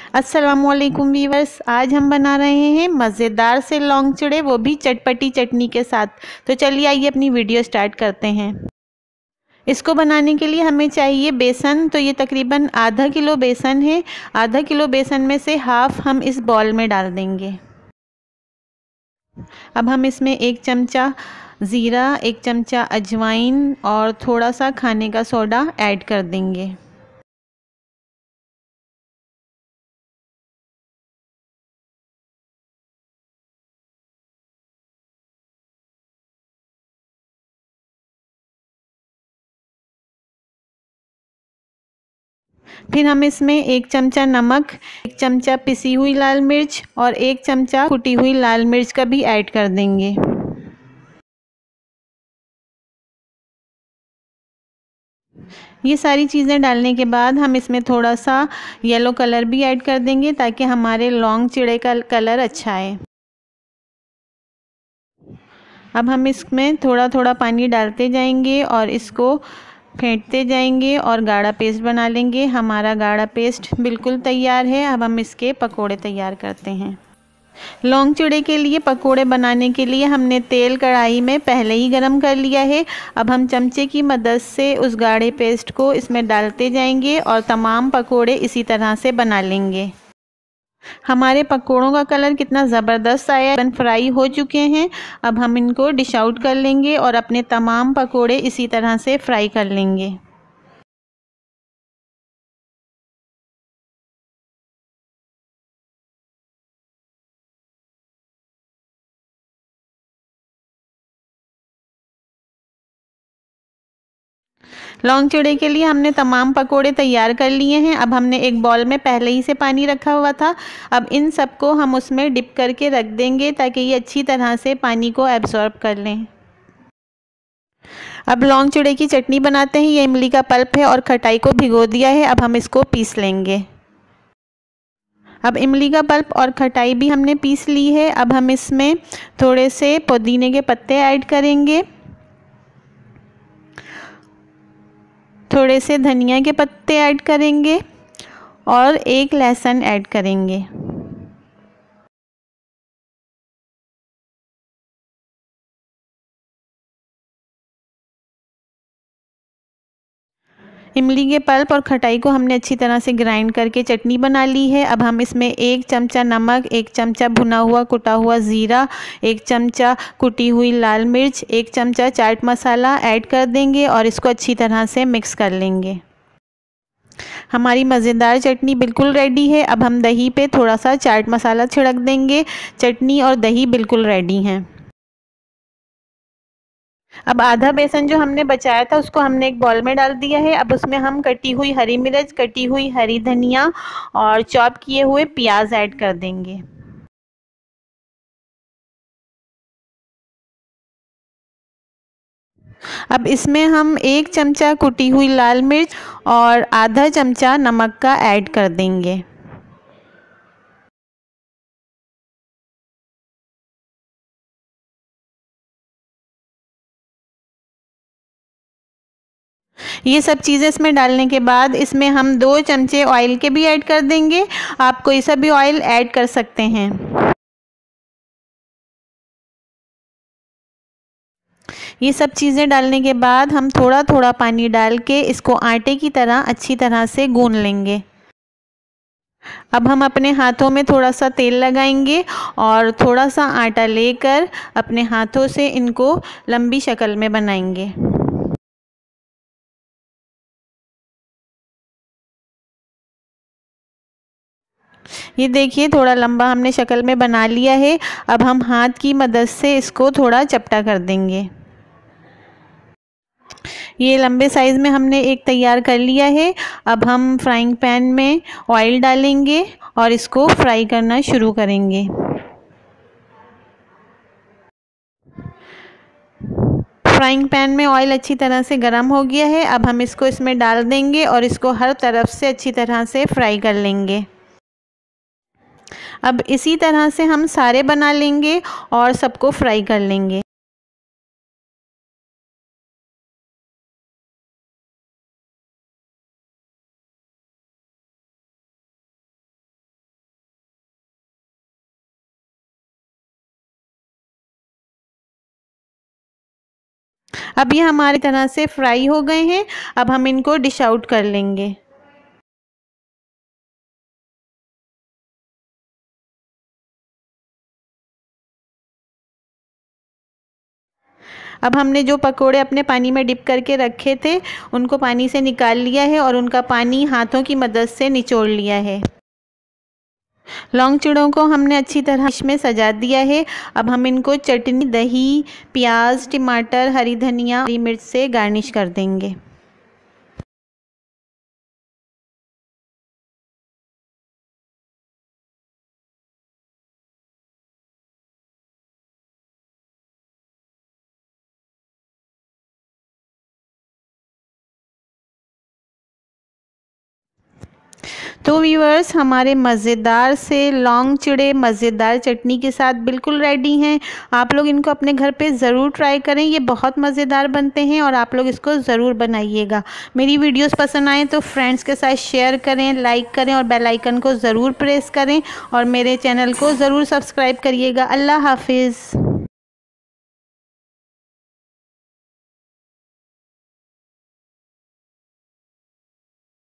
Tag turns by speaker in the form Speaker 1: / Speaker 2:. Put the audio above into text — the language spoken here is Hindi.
Speaker 1: अस्सलामुअलैकुम वीवर्स, आज हम बना रहे हैं मज़ेदार से लौंग चिड़े, वो भी चटपटी चटनी के साथ। तो चलिए आइए अपनी वीडियो स्टार्ट करते हैं। इसको बनाने के लिए हमें चाहिए बेसन। तो ये तकरीबन आधा किलो बेसन है। आधा किलो बेसन में से हाफ हम इस बॉल में डाल देंगे। अब हम इसमें 1 चमचा ज़ीरा, 1 चमचा अजवाइन और थोड़ा सा खाने का सोडा ऐड कर देंगे। फिर हम इसमें 1 चमचा नमक, 1 चमचा पिसी हुई लाल मिर्च और 1 चमचा कुटी हुई लाल मिर्च का भी ऐड कर देंगे। ये सारी चीज़ें डालने के बाद हम इसमें थोड़ा सा येलो कलर भी ऐड कर देंगे ताकि हमारे लौंग चिड़े का कलर अच्छा आए। अब हम इसमें थोड़ा थोड़ा पानी डालते जाएंगे और इसको फेंटते जाएंगे और गाढ़ा पेस्ट बना लेंगे। हमारा गाढ़ा पेस्ट बिल्कुल तैयार है। अब हम इसके पकोड़े तैयार करते हैं। लौंग चिड़े के लिए पकोड़े बनाने के लिए हमने तेल कढ़ाई में पहले ही गरम कर लिया है। अब हम चमचे की मदद से उस गाढ़े पेस्ट को इसमें डालते जाएंगे और तमाम पकोड़े इसी तरह से बना लेंगे। हमारे पकोड़ों का कलर कितना ज़बरदस्त आया, बन फ्राई हो चुके हैं। अब हम इनको डिश आउट कर लेंगे और अपने तमाम पकोड़े इसी तरह से फ्राई कर लेंगे। लौंग चिड़े के लिए हमने तमाम पकोड़े तैयार कर लिए हैं। अब हमने एक बॉल में पहले ही से पानी रखा हुआ था। अब इन सबको हम उसमें डिप करके रख देंगे ताकि ये अच्छी तरह से पानी को एब्जॉर्ब कर लें। अब लौंग चिड़े की चटनी बनाते हैं। ये इमली का पल्प है और खटाई को भिगो दिया है। अब हम इसको पीस लेंगे। अब इमली का पल्प और खटाई भी हमने पीस ली है। अब हम इसमें थोड़े से पुदीने के पत्ते ऐड करेंगे, थोड़े से धनिया के पत्ते ऐड करेंगे और एक लहसुन ऐड करेंगे। इमली के पल्प और खटाई को हमने अच्छी तरह से ग्राइंड करके चटनी बना ली है। अब हम इसमें 1 चमचा नमक, 1 चमचा भुना हुआ कुटा हुआ ज़ीरा, 1 चमचा कुटी हुई लाल मिर्च, 1 चमचा चाट मसाला ऐड कर देंगे और इसको अच्छी तरह से मिक्स कर लेंगे। हमारी मज़ेदार चटनी बिल्कुल रेडी है। अब हम दही पे थोड़ा सा चाट मसाला छिड़क देंगे। चटनी और दही बिल्कुल रेडी हैं। अब आधा बेसन जो हमने बचाया था उसको हमने एक बॉल में डाल दिया है। अब उसमें हम कटी हुई हरी मिर्च, कटी हुई हरी धनिया और चॉप किए हुए प्याज ऐड कर देंगे। अब इसमें हम 1 चमचा कुटी हुई लाल मिर्च और आधा चमचा नमक का ऐड कर देंगे। ये सब चीज़ें इसमें डालने के बाद इसमें हम 2 चमचे ऑयल के भी ऐड कर देंगे। आप कोई सा भी ऑयल ऐड कर सकते हैं। ये सब चीज़ें डालने के बाद हम थोड़ा थोड़ा पानी डाल के इसको आटे की तरह अच्छी तरह से गूंद लेंगे। अब हम अपने हाथों में थोड़ा सा तेल लगाएंगे और थोड़ा सा आटा लेकर अपने हाथों से इनको लंबी शक्ल में बनाएंगे। ये देखिए थोड़ा लंबा हमने शक्ल में बना लिया है। अब हम हाथ की मदद से इसको थोड़ा चपटा कर देंगे। ये लंबे साइज़ में हमने एक तैयार कर लिया है। अब हम फ्राइंग पैन में ऑयल डालेंगे और इसको फ्राई करना शुरू करेंगे। फ्राइंग पैन में ऑयल अच्छी तरह से गर्म हो गया है। अब हम इसको इसमें डाल देंगे और इसको हर तरफ से अच्छी तरह से फ्राई कर लेंगे। अब इसी तरह से हम सारे बना लेंगे और सबको फ्राई कर लेंगे। अब ये हमारी तरह से फ्राई हो गए हैं। अब हम इनको डिश आउट कर लेंगे। अब हमने जो पकोड़े अपने पानी में डिप करके रखे थे उनको पानी से निकाल लिया है और उनका पानी हाथों की मदद से निचोड़ लिया है। लौंग चिड़ों को हमने अच्छी तरह इसमें सजा दिया है। अब हम इनको चटनी, दही, प्याज, टमाटर, हरी धनिया, हरी मिर्च से गार्निश कर देंगे। तो व्यूअर्स, हमारे मज़ेदार से लौंग चिड़े मज़ेदार चटनी के साथ बिल्कुल रेडी हैं। आप लोग इनको अपने घर पे ज़रूर ट्राई करें, ये बहुत मज़ेदार बनते हैं और आप लोग इसको ज़रूर बनाइएगा। मेरी वीडियोस पसंद आए तो फ्रेंड्स के साथ शेयर करें, लाइक करें और बेल आइकन को ज़रूर प्रेस करें और मेरे चैनल को ज़रूर सब्सक्राइब करिएगा। अल्लाह हाफिज़।